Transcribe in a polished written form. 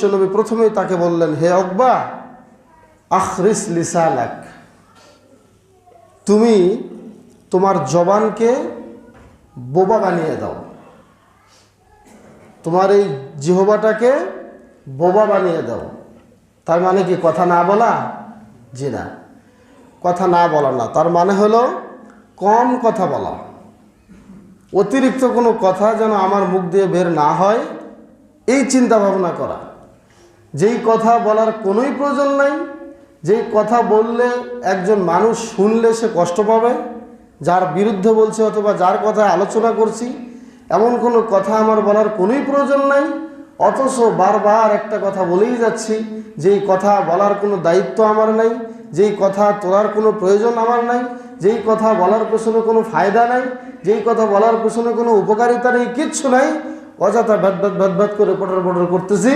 বিশ্বনবী প্রথমেই তাকে বললেন, হে উকবা, আখরিস লিসানাক, তুমি তোমার জবানকে বোবা বানিয়ে দাও, তোমার এই জিহ্বাটাকে বোবা বানিয়ে দাও। তার মানে কি কথা না বলা? জি না, কথা না বলা না, তার মানে হলো কম কথা বলা, অতিরিক্ত কোনো কথা যেন আমার মুখ দিয়ে বের না হয় এই চিন্তা ভাবনা করা। যেই কথা বলার কোনোই প্রয়োজন নাই, যেই কথা বললে একজন মানুষ শুনলে সে কষ্ট পাবে, যার বিরুদ্ধে বলছে অথবা যার কথা আলোচনা করছি এমন কোনো কথা আমার বলার কোনোই প্রয়োজন নাই, অথচ বারবার একটা কথা বলেই যাচ্ছি, যেই কথা বলার কোনো দায়িত্ব আমার নাই, যেই কথা তোলার কোনো প্রয়োজন আমার নাই, যেই কথা বলার পেছনে কোনো ফায়দা নাই, যেই কথা বলার পেছনে কোনো উপকারিতা নেই, কিচ্ছু নাই, অযথা ভ্যাট ভ্যাট ভ্যাট ভ্যাট করে পটর পটর করতেছি।